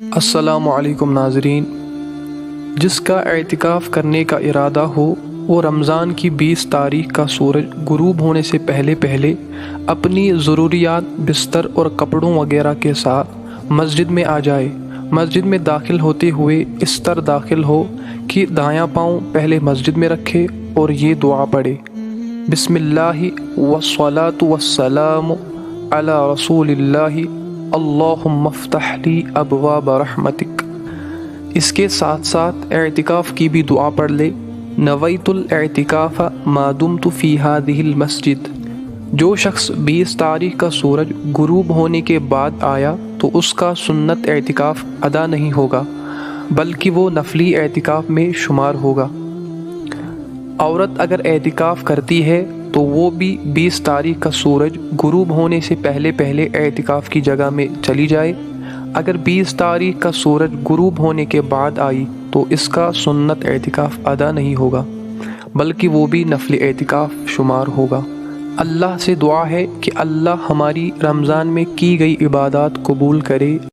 السلام علیکم ناظرین، جس کا اعتکاف کرنے کا ارادہ ہو وہ رمضان کی 20 تاریخ کا سورج غروب ہونے سے پہلے اپنی ضروریات بستر اور کپڑوں وغیرہ کے ساتھ مسجد میں آ جائے۔ مسجد میں داخل ہوتے ہوئے اس طرح داخل ہو کہ دایاں پاؤں پہلے مسجد میں رکھے اور یہ دعا پڑھے: بسم اللہ والصلاة والسلام علی رسول اللہ، اللہم افتح لی ابواب رحمتک۔ اس کے ساتھ ساتھ اعتکاف کی بھی دعا پڑھ لے: نویت الاعتکاف ما دمت فی ہذہ المسجد۔ جو شخص 20 تاریخ کا سورج غروب ہونے کے بعد آیا تو اس کا سنت اعتکاف ادا نہیں ہوگا، بلکہ وہ نفلی اعتکاف میں شمار ہوگا۔ عورت اگر اعتکاف کرتی ہے تو وہ بھی 20 تاریخ کا سورج غروب ہونے سے پہلے اعتکاف کی جگہ میں چلی جائے۔ اگر 20 تاریخ کا سورج غروب ہونے کے بعد آئی تو اس کا سنت اعتکاف ادا نہیں ہوگا، بلکہ وہ بھی نفل اعتکاف شمار ہوگا۔ اللہ سے دعا ہے کہ اللہ ہماری رمضان میں کی گئی عبادات قبول کرے۔